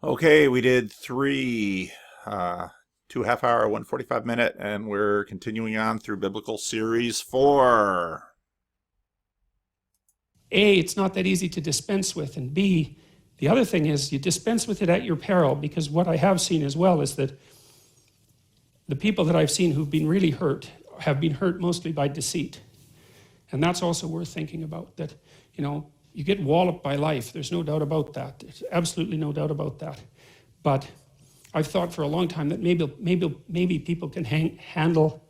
Okay, we did two half-hour, 145-minute, and we're continuing on through Biblical Series 4. A, it's not that easy to dispense with, and B, the other thing is you dispense with it at your peril, because what I have seen as well is that the people that I've seen who've been really hurt have been hurt mostly by deceit. And that's also worth thinking about, that, you get walloped by life. There's no doubt about that. There's absolutely no doubt about that. But I've thought for a long time that maybe people can handle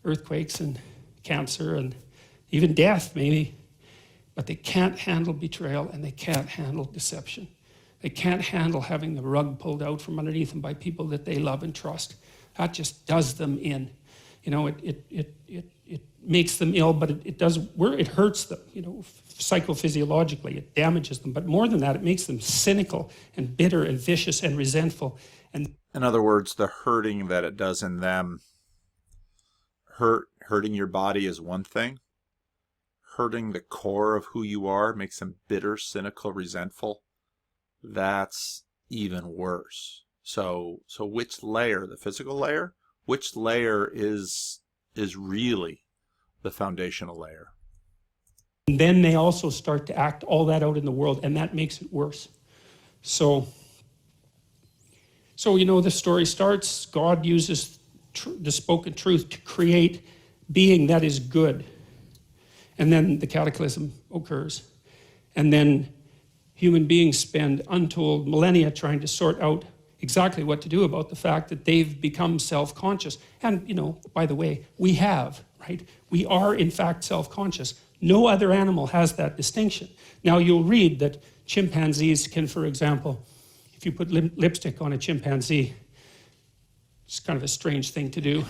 earthquakes and cancer and even death, maybe. But they can't handle betrayal, and they can't handle deception. They can't handle having the rug pulled out from underneath them by people that they love and trust. That just does them in. It makes them ill, but it hurts them, psychophysiologically. It damages them. But more than that, it makes them cynical and bitter and vicious and resentful. And in other words, the hurting that it does in them, hurting your body is one thing. Hurting the core of who you are makes them bitter, cynical, resentful. That's even worse. So which layer, the physical layer, which layer is really the foundational layer? And then they also start to act all that out in the world, and that makes it worse. So the story starts, God uses the spoken truth to create being that is good. And then the cataclysm occurs. And then human beings spend untold millennia trying to sort out exactly what to do about the fact that they've become self-conscious. And, by the way, we have, right? We are, in fact, self-conscious. No other animal has that distinction. Now, you'll read that chimpanzees can, for example, if you put lipstick on a chimpanzee, it's kind of a strange thing to do.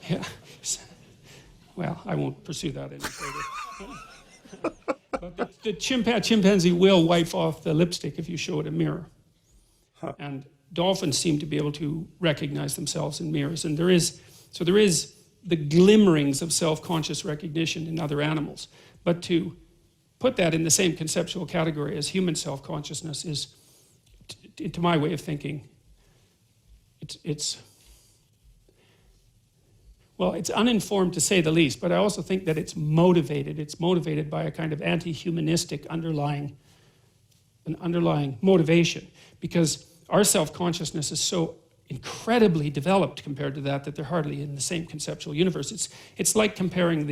Yeah. Well, I won't pursue that any further. But the chimpanzee will wipe off the lipstick if you show it a mirror. Huh. And dolphins seem to be able to recognize themselves in mirrors. And there is the glimmerings of self-conscious recognition in other animals. But to put that in the same conceptual category as human self-consciousness is, to my way of thinking, it's uninformed to say the least, but I also think that it's motivated. It's motivated by a kind of anti-humanistic underlying motivation, because our self-consciousness is so incredibly developed compared to that they're hardly in the same conceptual universe. It's like comparing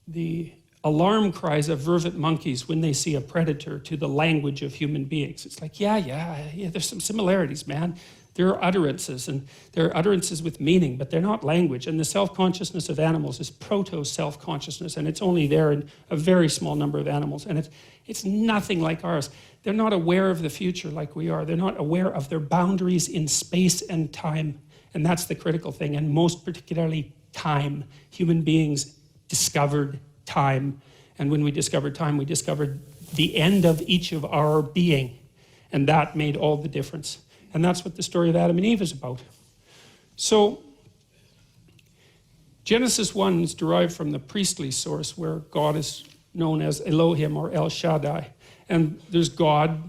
the alarm cries of vervet monkeys when they see a predator to the language of human beings. It's like, yeah, there's some similarities, man. There are utterances, and there are utterances with meaning, but they're not language. And the self-consciousness of animals is proto-self-consciousness, and it's only there in a very small number of animals. And it's nothing like ours. They're not aware of the future like we are. They're not aware of their boundaries in space and time. And that's the critical thing, and most particularly time. Human beings discovered time. And when we discovered time, we discovered the end of each of our being. And that made all the difference. And that's what the story of Adam and Eve is about. So, Genesis 1 is derived from the priestly source, where God is known as Elohim or El Shaddai. And there's God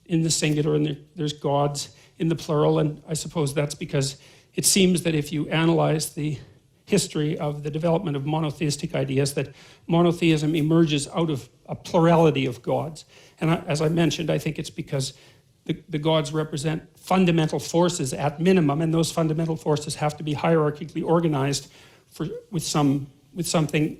in the singular, and there's gods in the plural. And I suppose that's because it seems that if you analyze the history of the development of monotheistic ideas, that monotheism emerges out of a plurality of gods. And as I mentioned, I think it's because the gods represent fundamental forces at minimum, and those fundamental forces have to be hierarchically organized with something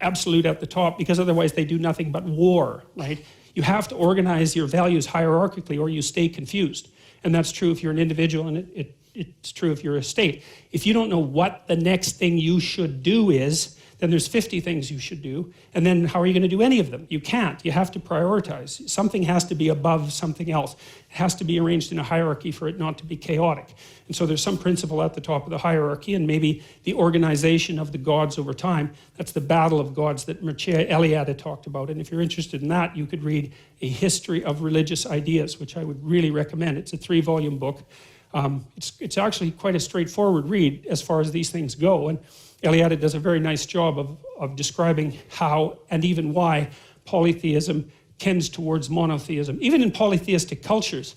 absolute at the top, because otherwise they do nothing but war, right? You have to organize your values hierarchically, or you stay confused. And that's true if you're an individual, and it's true if you're a state. If you don't know what the next thing you should do is, then there's 50 things you should do, and then how are you going to do any of them? You can't. You have to prioritize. Something has to be above something else. It has to be arranged in a hierarchy for it not to be chaotic. And so there's some principle at the top of the hierarchy, and maybe the organization of the gods over time. That's the battle of gods that Mircea Eliade talked about. And if you're interested in that, you could read A History of Religious Ideas, which I would really recommend. It's a 3-volume book. It's actually quite a straightforward read as far as these things go. And Eliade does a very nice job of describing how and even why polytheism tends towards monotheism. Even in polytheistic cultures,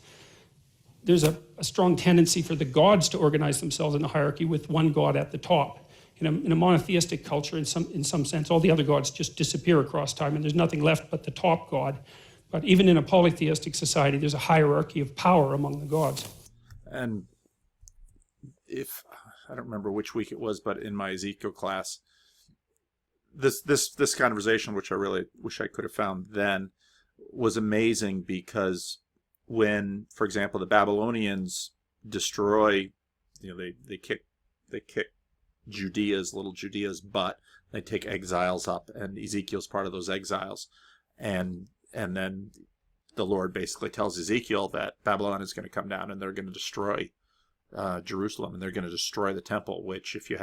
there's a strong tendency for the gods to organize themselves in a hierarchy with one god at the top. In a monotheistic culture, in some sense, all the other gods just disappear across time and there's nothing left but the top god. But even in a polytheistic society, there's a hierarchy of power among the gods. And if, I don't remember which week it was, but in my Ezekiel class, this conversation, which I really wish I could have found then, was amazing because when, for example, the Babylonians destroy, they kick little Judea's butt. They take exiles up, and Ezekiel's part of those exiles, and then the Lord basically tells Ezekiel that Babylon is going to come down and they're going to destroy Jerusalem, and they're going to destroy the temple. Which, if you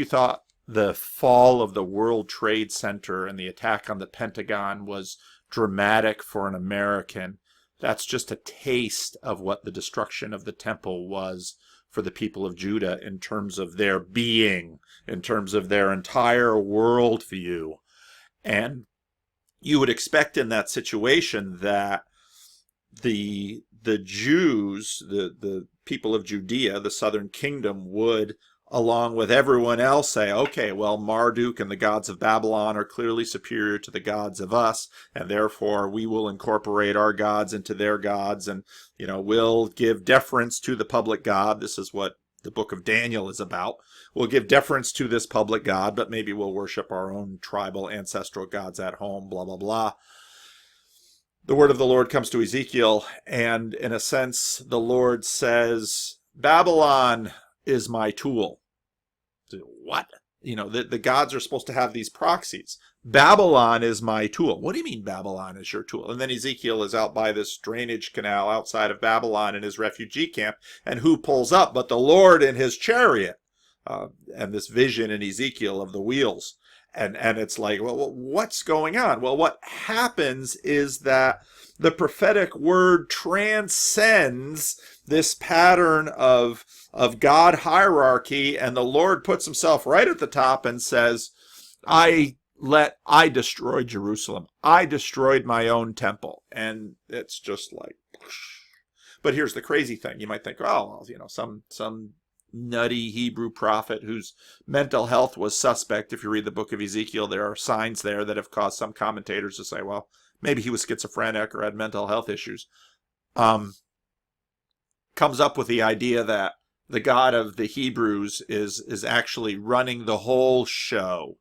thought the fall of the World Trade Center and the attack on the Pentagon was dramatic for an American, that's just a taste of what the destruction of the temple was for the people of Judah in terms of their being, in terms of their entire worldview. And you would expect in that situation that the Jews, the people of Judea, the southern kingdom, would, along with everyone else, say, okay, well, Marduk and the gods of Babylon are clearly superior to the gods of us, and therefore we will incorporate our gods into their gods, and we'll give deference to the public god. This is what the book of Daniel is about. We'll give deference to this public god, but maybe we'll worship our own tribal ancestral gods at home, blah, blah, blah. The word of the Lord comes to Ezekiel, and in a sense, the Lord says, Babylon is my tool. What? The gods are supposed to have these proxies. Babylon is my tool. What do you mean Babylon is your tool? And then Ezekiel is out by this drainage canal outside of Babylon in his refugee camp, and who pulls up but the Lord in his chariot? And this vision in Ezekiel of the wheels. And it's like, well, what's going on? Well, what happens is that the prophetic word transcends this pattern of God hierarchy, and the Lord puts himself right at the top and says, I destroyed Jerusalem. I destroyed my own temple. And it's just like, but here's the crazy thing. You might think, oh, well, some nutty Hebrew prophet whose mental health was suspect. If you read the book of Ezekiel, there are signs there that have caused some commentators to say, well, maybe he was schizophrenic or had mental health issues. Comes up with the idea that the God of the Hebrews is actually running the whole show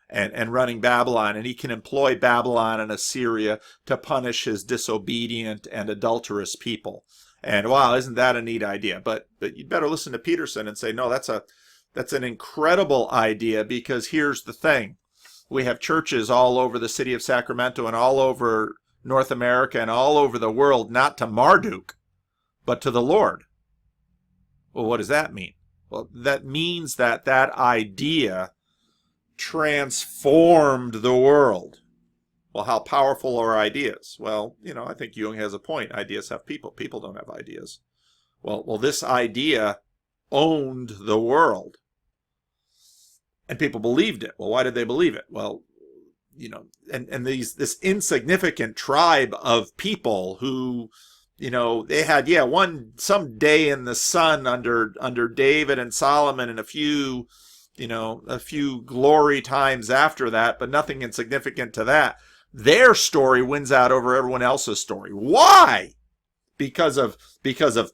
and running Babylon, and he can employ Babylon and Assyria to punish his disobedient and adulterous people. And wow, isn't that a neat idea? But you'd better listen to Peterson and say, no, that's an incredible idea, because here's the thing. We have churches all over the city of Sacramento and all over North America and all over the world, not to Marduk, but to the Lord. Well, what does that mean? Well, that means that idea transformed the world. Well, how powerful are ideas? Well, I think Jung has a point. Ideas have people. People don't have ideas. Well, this idea owned the world. And people believed it. Well, why did they believe it? Well, and this insignificant tribe of people who, they had, some day in the sun under David and Solomon, and a few glory times after that, but nothing insignificant to that. Their story wins out over everyone else's story. Why? Because of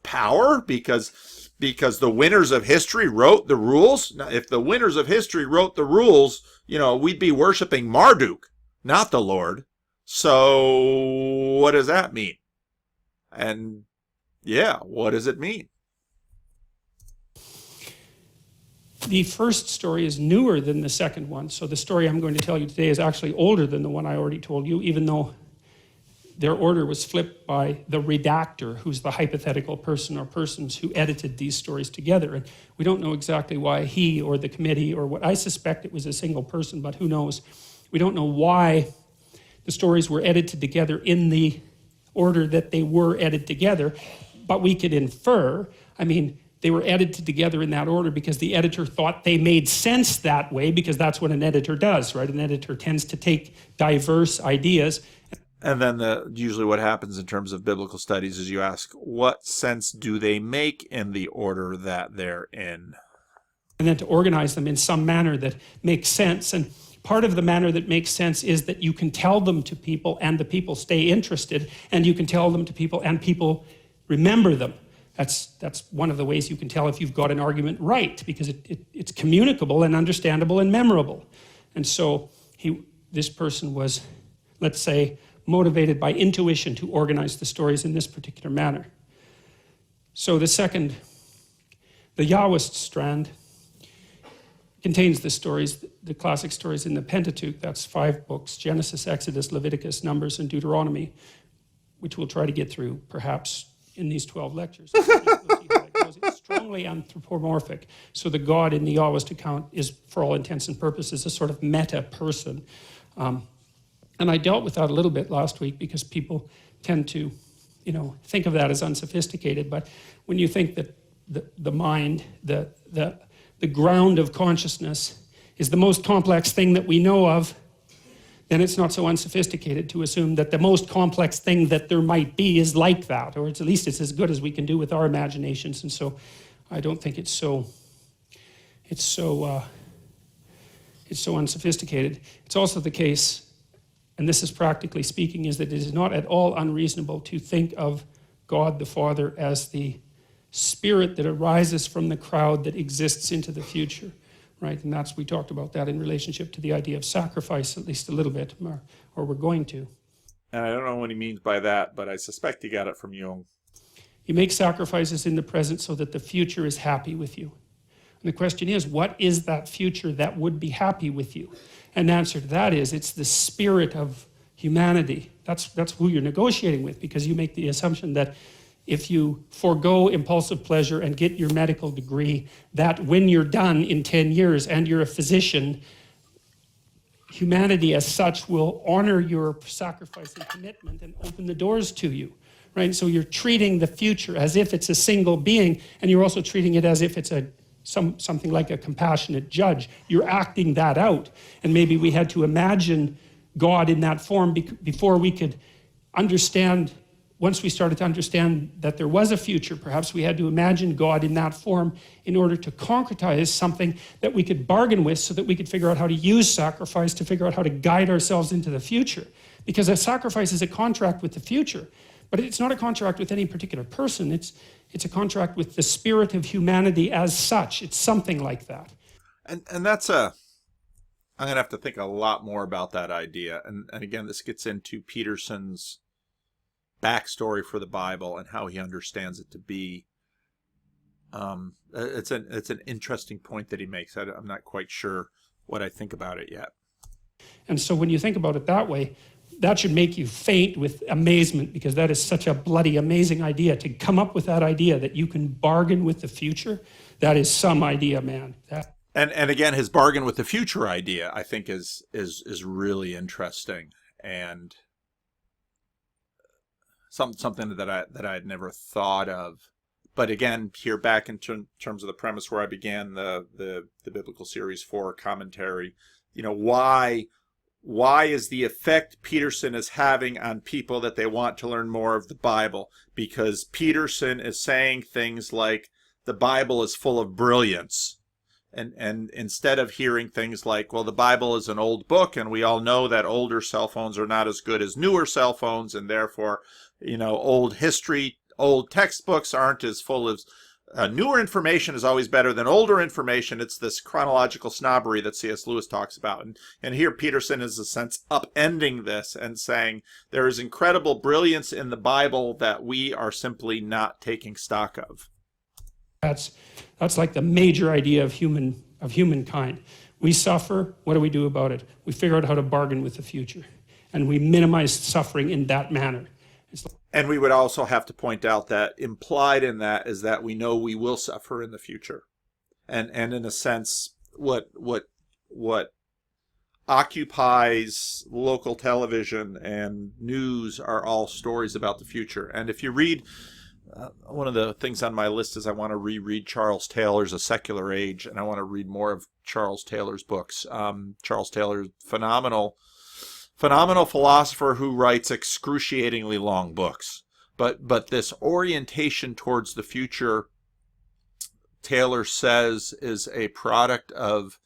power? Because the winners of history wrote the rules? Now, if the winners of history wrote the rules, we'd be worshiping Marduk, not the Lord. So what does that mean? And what does it mean? The first story is newer than the second one. So the story I'm going to tell you today is actually older than the one I already told you, even though their order was flipped by the redactor, who's the hypothetical person or persons who edited these stories together. And we don't know exactly why he or the committee or what. I suspect it was a single person, but who knows? We don't know why the stories were edited together in the order that they were edited together, but we could infer. I mean, they were edited together in that order because the editor thought they made sense that way, because that's what an editor does, right? An editor tends to take diverse ideas. And then usually what happens in terms of biblical studies is you ask, what sense do they make in the order that they're in? And then to organize them in some manner that makes sense. And part of the manner that makes sense is that you can tell them to people and the people stay interested, and you can tell them to people and people remember them. That's one of the ways you can tell if you've got an argument right, because it's communicable and understandable and memorable. And so this person was, let's say, motivated by intuition to organize the stories in this particular manner. So the Yahwist strand contains the stories, the classic stories in the Pentateuch. That's 5 books: Genesis, Exodus, Leviticus, Numbers, and Deuteronomy, which we'll try to get through perhaps in these 12 lectures. We'll see how it goes. It's strongly anthropomorphic. So the God in the Yahwist account is, for all intents and purposes, a sort of meta person. And I dealt with that a little bit last week because people tend to, think of that as unsophisticated. But when you think that the mind, the ground of consciousness, is the most complex thing that we know of, then it's not so unsophisticated to assume that the most complex thing that there might be is like that, or at least it's as good as we can do with our imaginations. And so I don't think it's so unsophisticated. It's also the case, and this is practically speaking, is that it is not at all unreasonable to think of God the Father as the spirit that arises from the crowd that exists into the future. Right, and we talked about that in relationship to the idea of sacrifice, at least a little bit, or we're going to. And I don't know what he means by that, but I suspect he got it from Jung. You make sacrifices in the present so that the future is happy with you. And the question is, what is that future that would be happy with you? And the answer to that is, it's the spirit of humanity. That's who you're negotiating with, because you make the assumption that if you forego impulsive pleasure and get your medical degree, that when you're done in 10 years and you're a physician, humanity as such will honor your sacrifice and commitment and open the doors to you, right? So you're treating the future as if it's a single being, and you're also treating it as if it's something like a compassionate judge. You're acting that out. And maybe we had to imagine God in that form before we could understand. Once we started to understand that there was a future, perhaps we had to imagine God in that form in order to concretize something that we could bargain with, so that we could figure out how to use sacrifice to figure out how to guide ourselves into the future. Because a sacrifice is a contract with the future, but it's not a contract with any particular person. It's a contract with the spirit of humanity as such. It's something like that. And I'm going to have to think a lot more about that idea. And again, this gets into Peterson's backstory for the Bible and how he understands it to be. It's an interesting point that he makes. I'm not quite sure what I think about it yet. And so when you think about it that way, that should make you faint with amazement, because that is such a bloody amazing idea. To come up with that idea that you can bargain with the future, that is some idea, man. And again, his bargain with the future idea, I think, is really interesting, and something that I had never thought of. But again, here back in terms of the premise where I began the Biblical Series 4 commentary, why is the effect Peterson is having on people that they want to learn more of the Bible? Because Peterson is saying things like the Bible is full of brilliance. And instead of hearing things like, well, the Bible is an old book, and we all know that older cell phones are not as good as newer cell phones, and therefore, old history, old textbooks aren't as full of newer information is always better than older information. It's this chronological snobbery that C.S. Lewis talks about. And here Peterson is, in a sense, upending this and saying there is incredible brilliance in the Bible that we are simply not taking stock of. That's like the major idea of humankind. We suffer. What do we do about it? We figure out how to bargain with the future, and we minimize suffering in that manner. And we would also have to point out that implied in that is that we know we will suffer in the future, and in a sense, what occupies local television and news are all stories about the future. And if you read one of the things on my list is I want to reread Charles Taylor's A Secular Age, and I want to read more of Charles Taylor's books. Charles Taylor, phenomenal philosopher who writes excruciatingly long books. But this orientation towards the future, Taylor says, is a product of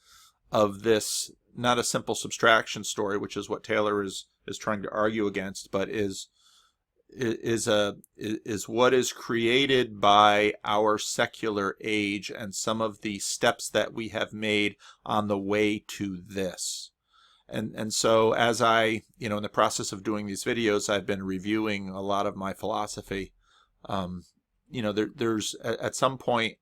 this, not a simple subtraction story, which is what Taylor is trying to argue against, but is what is created by our secular age and some of the steps that we have made on the way to this. And so as I, in the process of doing these videos, I've been reviewing a lot of my philosophy. There's at some point,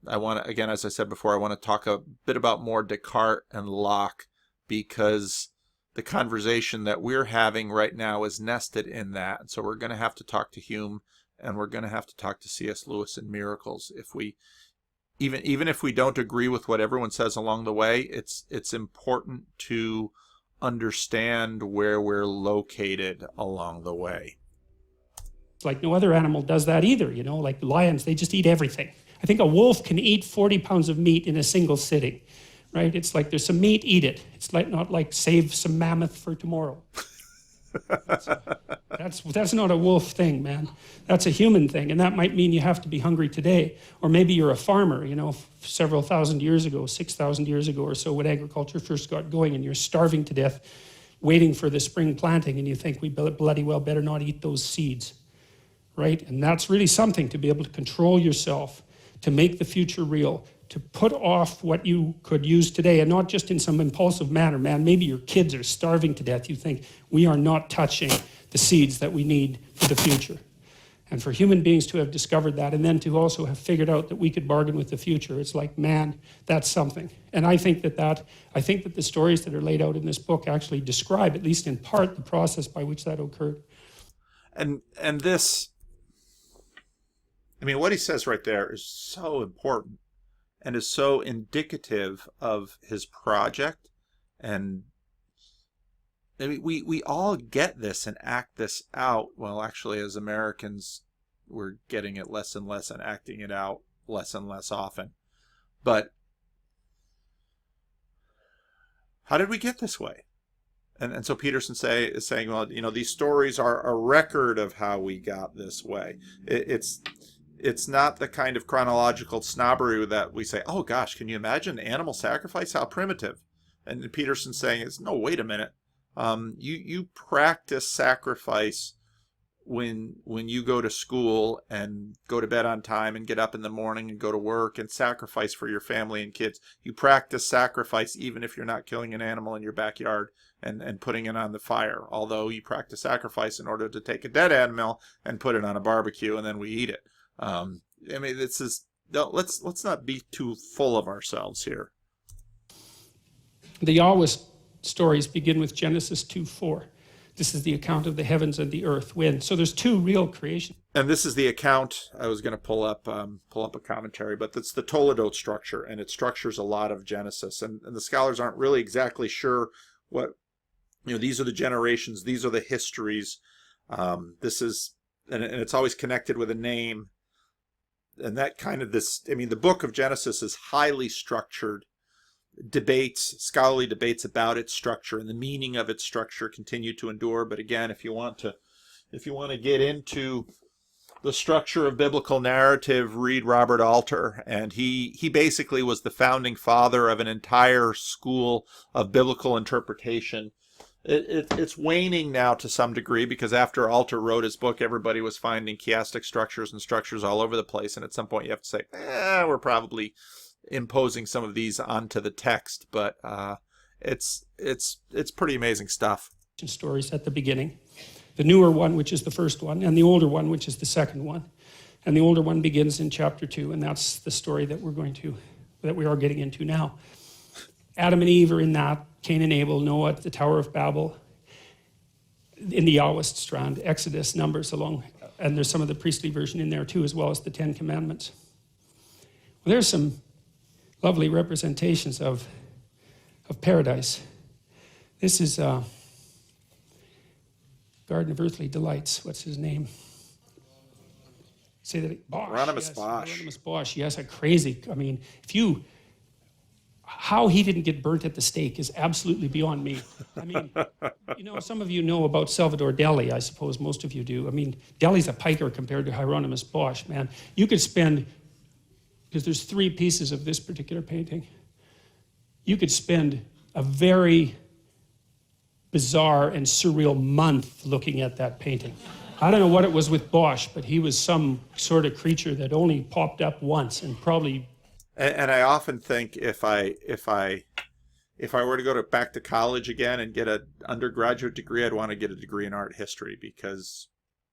I want to, again, as I said before, I want to talk a bit about more Descartes and Locke, because the conversation that we're having right now is nested in that. And so we're going to have to talk to Hume, and we're going to have to talk to C.S. Lewis in Miracles. If we, even if we don't agree with what everyone says along the way, it's important to understand where we're located along the way. Like no other animal does that either, like lions, they just eat everything. I think a wolf can eat 40 pounds of meat in a single sitting, right? It's like there's some meat, eat it. It's like not like save some mammoth for tomorrow. That's not a wolf thing, man. That's a human thing, and that might mean you have to be hungry today. Or maybe you're a farmer, several thousand years ago, 6,000 years ago or so, when agriculture first got going, and you're starving to death, waiting for the spring planting, and you think we bloody well better not eat those seeds, right? And that's really something, to be able to control yourself, to make the future real, to put off what you could use today, and not just in some impulsive manner. Man, maybe your kids are starving to death. You think, we are not touching the seeds that we need for the future. And for human beings to have discovered that, and then to also have figured out that we could bargain with the future, it's like, man, that's something. And I think that the stories that are laid out in this book actually describe, at least in part, the process by which that occurred. And this, what he says right there is so important and is so indicative of his project. And we all get this and act this out. Well, actually, as Americans, we're getting it less and less and acting it out less and less often. But how did we get this way? And so Peterson is saying, well, these stories are a record of how we got this way. It's not the kind of chronological snobbery that we say, oh gosh, can you imagine animal sacrifice? How primitive. And Peterson's saying, no, wait a minute. You practice sacrifice when you go to school and go to bed on time and get up in the morning and go to work and sacrifice for your family and kids. You practice sacrifice even if you're not killing an animal in your backyard and putting it on the fire. Although you practice sacrifice in order to take a dead animal and put it on a barbecue and then we eat it. This is, let's not be too full of ourselves here. The Yahweh stories begin with Genesis 2:4. This is the account of the heavens and the earth, wind. So there's two real creations. And this is the account. I was going to pull up a commentary, but it's the Toledot structure, and it structures a lot of Genesis. And the scholars aren't really exactly sure what, these are the generations, these are the histories. This is, and it's always connected with a name. And that kind of the book of Genesis is highly structured. Scholarly debates about its structure and the meaning of its structure continue to endure. But again, if you want to get into the structure of biblical narrative, read Robert Alter. And he basically was the founding father of an entire school of biblical interpretation. It's waning now to some degree, because after Alter wrote his book, everybody was finding chiastic structures and structures all over the place. And at some point you have to say, we're probably imposing some of these onto the text. But it's pretty amazing stuff. Stories at the beginning. The newer one, which is the first one, and the older one, which is the second one. And the older one begins in chapter 2, and that's the story that we are getting into now. Adam and Eve are in that, Cain and Abel, Noah at the Tower of Babel, in the Yahweh strand, Exodus, Numbers along, and there's some of the priestly version in there too, as well as the 10 Commandments. Well, there's some lovely representations of paradise. This is Garden of Earthly Delights. What's his name? say that, Bosch, Hieronymus yes, Bosch. Hieronymus Bosch, yes, a crazy, I mean, how he didn't get burnt at the stake is absolutely beyond me. I mean, some of you know about Salvador Dali, I suppose most of you do. I mean, Dali's a piker compared to Hieronymus Bosch, man. You could spend, because there's 3 pieces of this particular painting, you could spend a very bizarre and surreal month looking at that painting. I don't know what it was with Bosch, but he was some sort of creature that only popped up once and probably. And I often think if I were to go back to college again and get an undergraduate degree, I'd want to get a degree in art history, because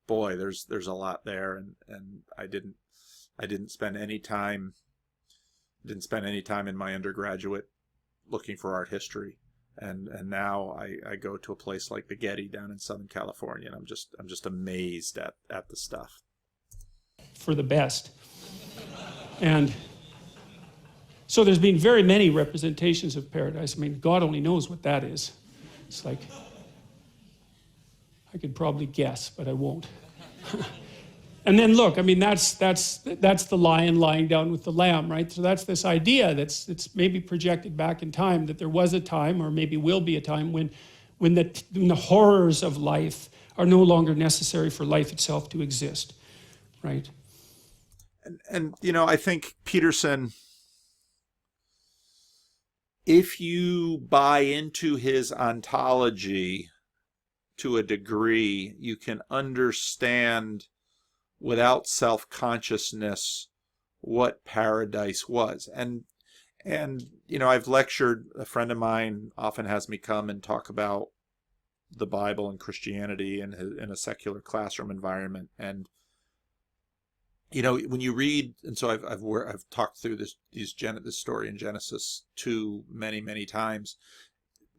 boy, there's a lot there, and I didn't spend any time in my undergraduate looking for art history. And now I go to a place like the Getty down in Southern California, and I'm just amazed at the stuff. For the best. And so there's been very many representations of paradise. I mean, God only knows what that is. It's like, I could probably guess, but I won't. And then look, I mean, that's the lion lying down with the lamb, right? So that's this idea that's maybe projected back in time, that there was a time, or maybe will be a time, when the horrors of life are no longer necessary for life itself to exist, right? And I think Peterson, if you buy into his ontology to a degree, you can understand without self-consciousness what paradise was. And I've lectured, a friend of mine often has me come and talk about the Bible and Christianity in a secular classroom environment. And when you read, and so I've talked through this story in Genesis 2 many times.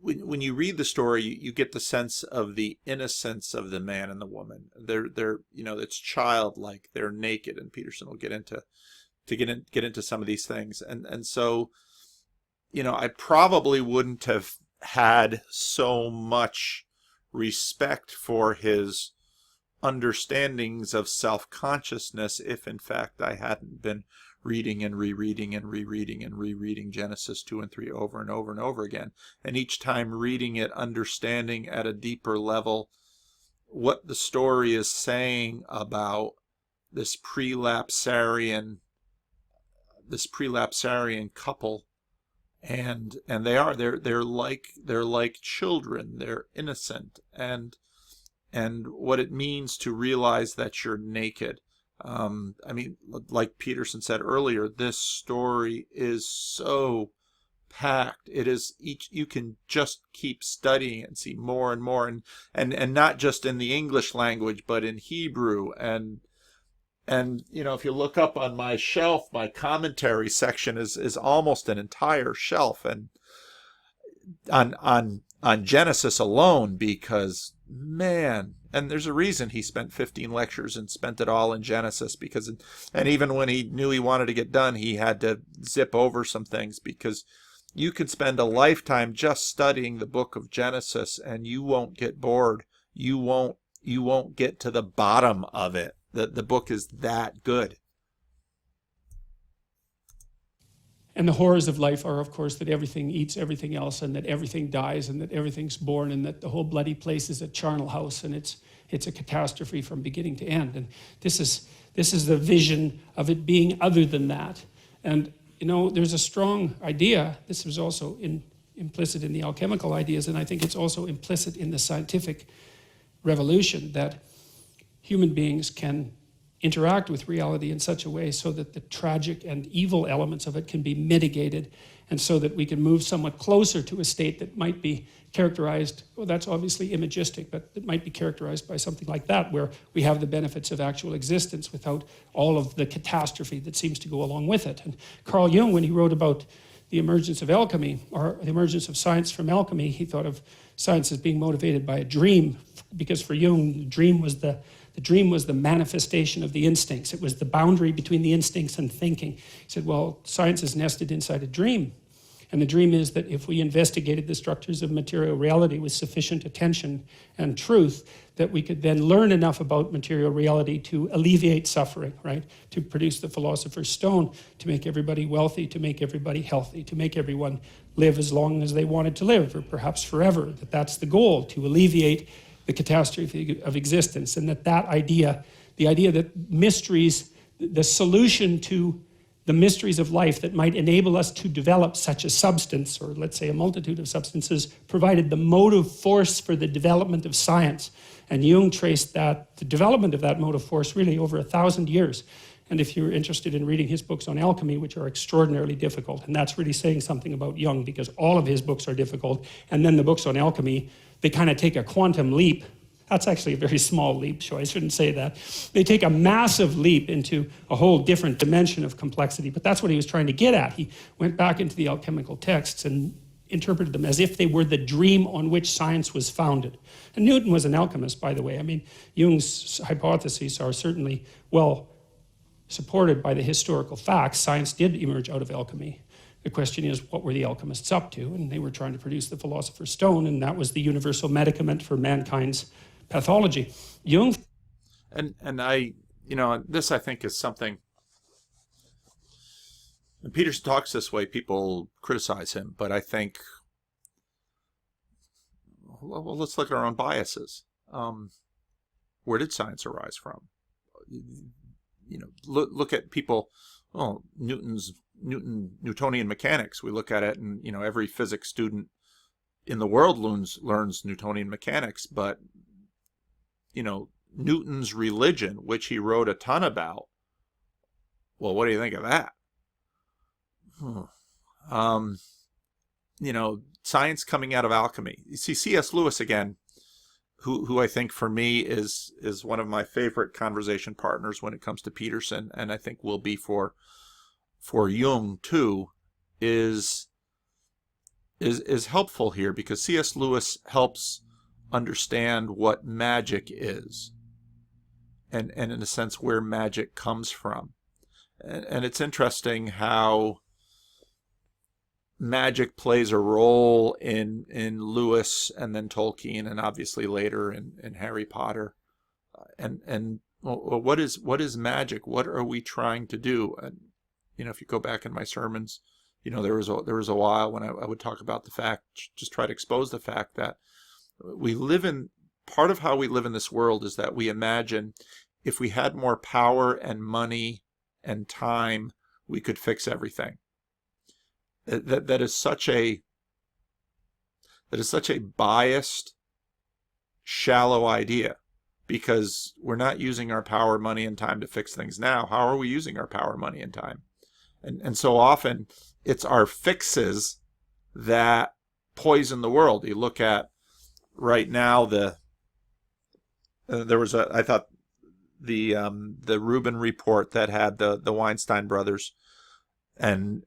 When you read the story, you get the sense of the innocence of the man and the woman. They're it's childlike. They're naked, and Peterson will get into some of these things. And so, I probably wouldn't have had so much respect for his understandings of self-consciousness if, in fact, I hadn't been reading and rereading Genesis 2 and 3 over and over and over again. And each time reading it, understanding at a deeper level what the story is saying about this prelapsarian couple. And they're like children. They're innocent, and what it means to realize that you're naked. I mean, like Peterson said earlier, this story is so packed. It is you can just keep studying and see more and more, and not just in the English language, but in Hebrew. And if you look up on my shelf, my commentary section is almost an entire shelf, and on Genesis alone, because man, and there's a reason he spent 15 lectures and spent it all in Genesis, and even when he knew he wanted to get done, he had to zip over some things, because you could spend a lifetime just studying the book of Genesis and you won't get bored. You won't get to the bottom of it. The book is that good. And the horrors of life are, of course, that everything eats everything else, and that everything dies, and that everything's born, and that the whole bloody place is a charnel house, and it's a catastrophe from beginning to end. And this is the vision of it being other than that. And there's a strong idea. This was also implicit in the alchemical ideas, and I think it's also implicit in the scientific revolution, that human beings can interact with reality in such a way so that the tragic and evil elements of it can be mitigated, and so that we can move somewhat closer to a state that might be characterized, well, that's obviously imagistic, but it might be characterized by something like that, where we have the benefits of actual existence without all of the catastrophe that seems to go along with it. And Carl Jung, when he wrote about the emergence of alchemy, or the emergence of science from alchemy, he thought of science as being motivated by a dream, because for Jung, the dream was the manifestation of the instincts. It was the boundary between the instincts and thinking. He said, well, science is nested inside a dream. And the dream is that if we investigated the structures of material reality with sufficient attention and truth, that we could then learn enough about material reality to alleviate suffering, right? To produce the philosopher's stone, to make everybody wealthy, to make everybody healthy, to make everyone live as long as they wanted to live, or perhaps forever. That's the goal, to alleviate the catastrophe of existence. And that idea, the idea that mysteries, the solution to the mysteries of life that might enable us to develop such a substance, or let's say a multitude of substances, provided the motive force for the development of science. And Jung traced the development of that motive force really over 1,000 years. And if you're interested in reading his books on alchemy, which are extraordinarily difficult, and that's really saying something about Jung, because all of his books are difficult, and then the books on alchemy, they kind of take a quantum leap. That's actually a very small leap, so I shouldn't say that. They take a massive leap into a whole different dimension of complexity, but that's what he was trying to get at. He went back into the alchemical texts and interpreted them as if they were the dream on which science was founded. And Newton was an alchemist, by the way. I mean, Jung's hypotheses are certainly well supported by the historical facts. Science did emerge out of alchemy. The question is, what were the alchemists up to? And they were trying to produce the philosopher's stone, and that was the universal medicament for mankind's pathology. Jung... And I, this I think is something, when Peterson talks this way, people criticize him, but I think, well, let's look at our own biases. Where did science arise from? Look at people, Newtonian mechanics. We look at it, and every physics student in the world learns Newtonian mechanics, but Newton's religion, which he wrote a ton about, well, what do you think of that? Science coming out of alchemy. You see, C.S. Lewis again, who I think for me is one of my favorite conversation partners when it comes to Peterson, and I think will be for Jung too, is helpful here, because C.S. Lewis helps understand what magic is, and in a sense where magic comes from. And it's interesting how magic plays a role in Lewis, and then Tolkien, and obviously later in Harry Potter. And what is magic? What are we trying to do? And if you go back in my sermons, there was a while when I would talk about the fact, just try to expose the fact that part of how we live in this world is that we imagine if we had more power and money and time, we could fix everything. That is such a biased, shallow idea, because we're not using our power, money, and time to fix things now. How are we using our power, money, and time? And so often it's our fixes that poison the world. You look at right now I thought the Rubin report that had the Weinstein brothers and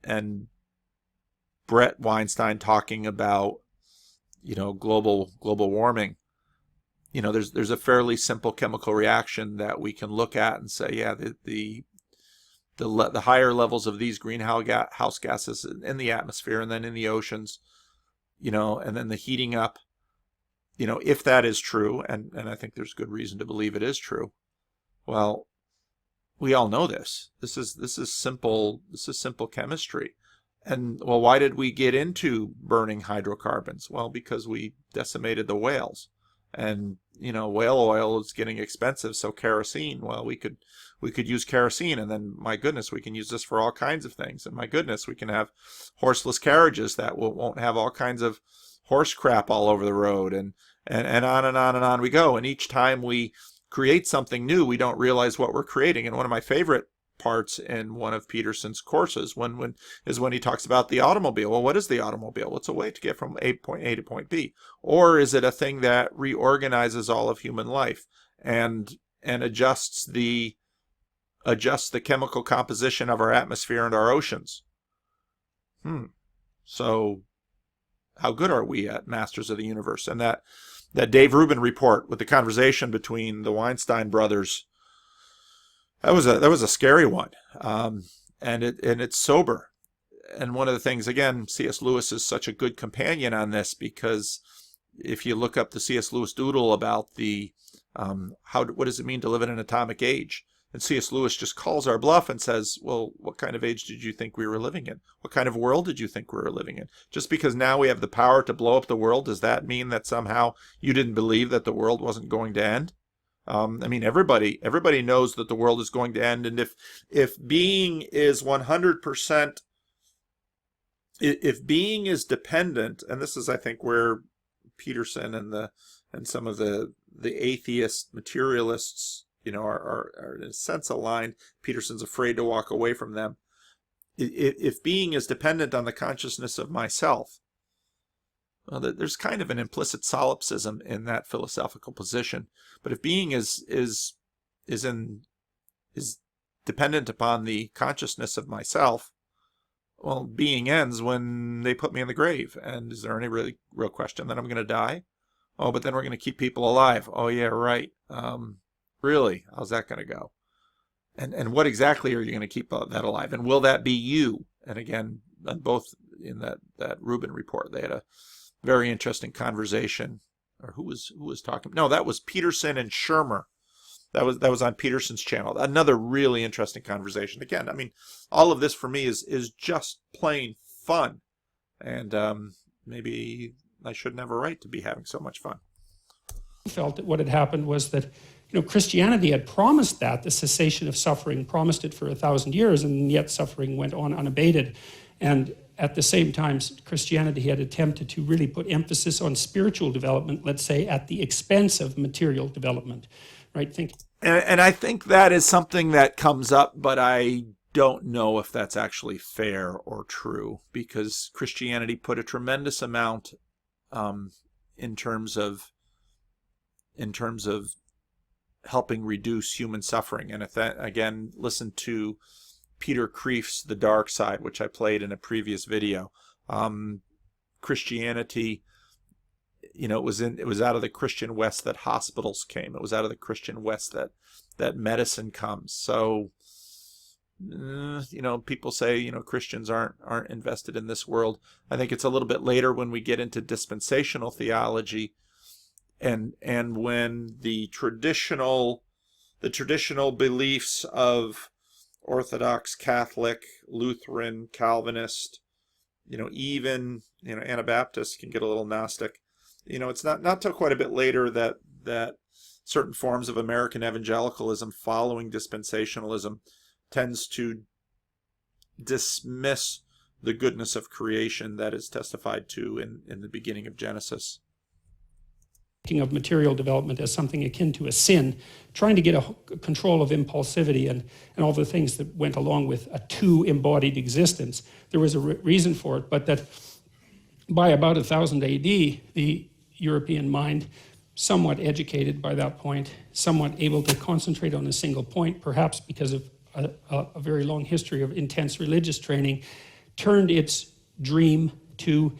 Brett Weinstein talking about global warming. There's a fairly simple chemical reaction that we can look at and say, yeah, the higher levels of these greenhouse gases in the atmosphere and then in the oceans, and then the heating up, if that is true, and I think there's good reason to believe it is true. Well, we all know this. This is simple chemistry. And well, why did we get into burning hydrocarbons? Well, because we decimated the whales. And whale oil is getting expensive, so kerosene, well, we could use kerosene, and then my goodness, we can use this for all kinds of things. And my goodness, we can have horseless carriages that won't have all kinds of horse crap all over the road, and on and on and on we go. And each time we create something new, we don't realize what we're creating. And one of my favorite parts in one of Peterson's courses when he talks about the automobile. Well, what is the automobile? It's a way to get from point A to point B. Or is it a thing that reorganizes all of human life and adjusts the chemical composition of our atmosphere and our oceans? So how good are we at masters of the universe? And that Dave Rubin report with the conversation between the Weinstein brothers, that was a scary one, and it's sober, and one of the things, again, C.S. Lewis is such a good companion on this, because if you look up the C.S. Lewis doodle about the what does it mean to live in an atomic age? And C.S. Lewis just calls our bluff and says, well, what kind of age did you think we were living in? What kind of world did you think we were living in? Just because now we have the power to blow up the world, does that mean that somehow you didn't believe that the world wasn't going to end? I mean, everybody knows that the world is going to end. And if being is 100%, if being is dependent, and this is, I think, where Peterson and some of the atheist materialists, are in a sense aligned. Peterson's afraid to walk away from them. If being is dependent on the consciousness of myself, well, there's kind of an implicit solipsism in that philosophical position. But if being is dependent upon the consciousness of myself, well, being ends when they put me in the grave. And is there any real question that I'm going to die? Oh, but then we're going to keep people alive. Oh, yeah, right. Really? How's that going to go? And what exactly are you going to keep that alive? And will that be you? And again, both in that Rubin report, they had a very interesting conversation. Or who was talking? No, that was Peterson and Shermer. That was on Peterson's channel. Another really interesting conversation. Again, I mean, all of this for me is just plain fun. And maybe I shouldn't have a right to be having so much fun. Felt that what had happened was that Christianity had promised that, the cessation of suffering, promised it for 1,000 years, and yet suffering went on unabated. And at the same time, Christianity had attempted to really put emphasis on spiritual development, let's say, at the expense of material development, right? And I think that is something that comes up, but I don't know if that's actually fair or true, because Christianity put a tremendous amount in terms of helping reduce human suffering. And if that, again, listen to Peter Kreeft's The Dark Side, which I played in a previous video. Christianity, it was out of the Christian West that hospitals came. It was out of the Christian West that medicine comes. So, people say, Christians aren't invested in this world. I think it's a little bit later when we get into dispensational theology, and when the traditional beliefs of Orthodox, Catholic, Lutheran, Calvinist, even Anabaptists can get a little Gnostic. It's not till quite a bit later that certain forms of American evangelicalism following dispensationalism tends to dismiss the goodness of creation that is testified to in the beginning of Genesis. Of material development as something akin to a sin, trying to get a control of impulsivity and all the things that went along with a two-embodied existence. There was a reason for it, but that by about 1000 AD, the European mind, somewhat educated by that point, somewhat able to concentrate on a single point, perhaps because of a very long history of intense religious training, turned its dream to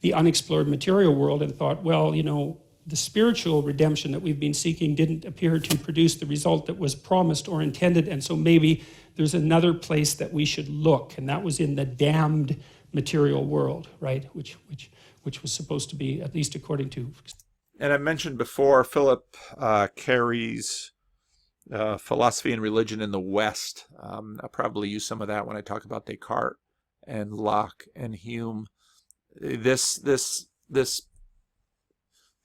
the unexplored material world and thought, well, the spiritual redemption that we've been seeking didn't appear to produce the result that was promised or intended, and so maybe there's another place that we should look, and that was in the damned material world, right? Which was supposed to be, at least according to... And I mentioned before Philip Carey's Philosophy and Religion in the West. I'll probably use some of that when I talk about Descartes and Locke and Hume. This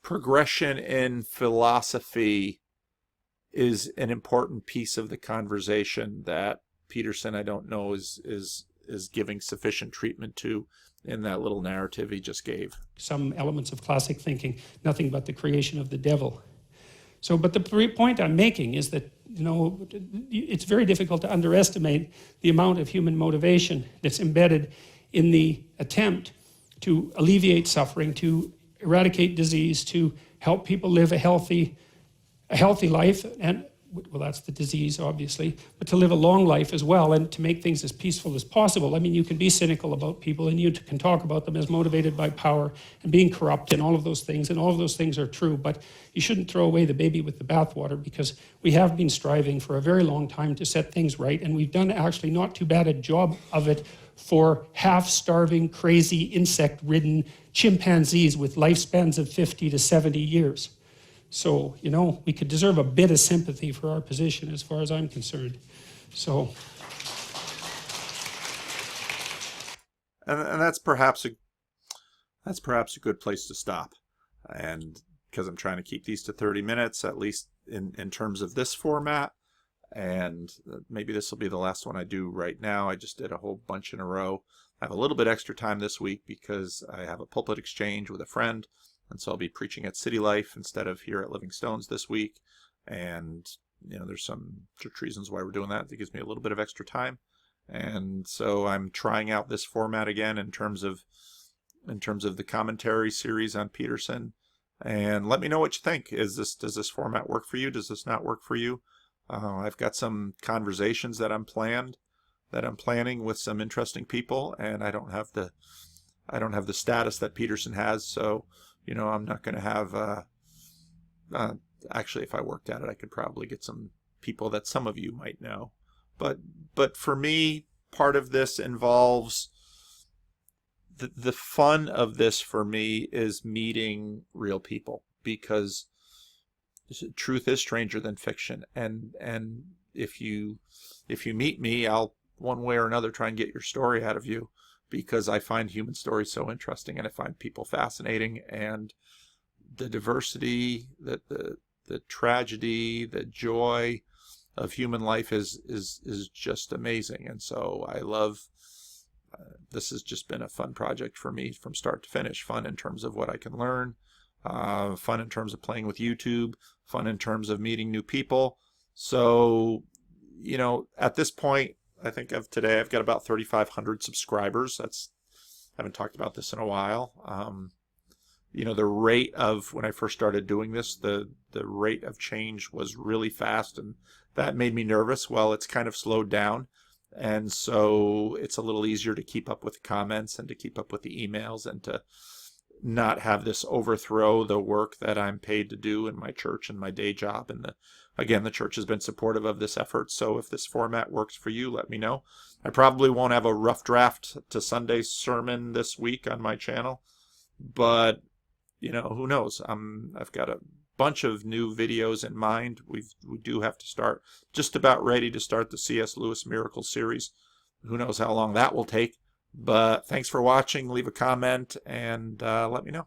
progression in philosophy is an important piece of the conversation that Peterson, I don't know, is giving sufficient treatment to in that little narrative he just gave. Some elements of classic thinking, nothing but the creation of the devil. So, but the point I'm making is that, it's very difficult to underestimate the amount of human motivation that's embedded in the attempt to alleviate suffering, to eradicate disease, to help people live a healthy life, and well, that's the disease, obviously, but to live a long life as well, and to make things as peaceful as possible. I mean, you can be cynical about people, and you can talk about them as motivated by power and being corrupt and all of those things are true, but you shouldn't throw away the baby with the bathwater, because we have been striving for a very long time to set things right, and we've done actually not too bad a job of it for half-starving, crazy, insect-ridden chimpanzees with lifespans of 50 to 70 years. So, you know, we could deserve a bit of sympathy for our position as far as I'm concerned. So, and that's perhaps a good place to stop. And because I'm trying to keep these to 30 minutes, at least in terms of this format, and maybe this will be the last one I do right now. I just did a whole bunch in a row. I have a little bit extra time this week because I have a pulpit exchange with a friend, and so I'll be preaching at City Life instead of here at Living Stones this week. And you know, there's some church reasons why we're doing that. That gives me a little bit of extra time, and so I'm trying out this format again in terms of the commentary series on Peterson. And let me know what you think. Does this format work for you? Does this not work for you? I've got some conversations that I'm planning with some interesting people, and I don't have the status that Peterson has, so you know, I'm not going to have actually, if I worked at it, I could probably get some people that some of you might know. But for me, part of this involves the fun of this for me is meeting real people, because truth is stranger than fiction, and if you meet me, I'll one way or another try and get your story out of you, because I find human stories so interesting, and I find people fascinating, and the diversity, the tragedy, the joy of human life is just amazing. And so I love this has just been a fun project for me from start to finish. Fun in terms of what I can learn, fun in terms of playing with YouTube, fun in terms of meeting new people. So, you know, at this point, I think of today, I've got about 3,500 subscribers. I haven't talked about this in a while. You know, the rate of, when I first started doing this, the rate of change was really fast, and that made me nervous. Well, it's kind of slowed down, and so it's a little easier to keep up with the comments and to keep up with the emails and to not have this overthrow the work that I'm paid to do in my church and my day job. And again, the church has been supportive of this effort. So if this format works for you, let me know. I probably won't have a rough draft to Sunday's sermon this week on my channel, but you know, who knows? I've got a bunch of new videos in mind. We do have to start, just about ready to start the C.S. Lewis Miracle series. Who knows how long that will take? But thanks for watching. Leave a comment and let me know.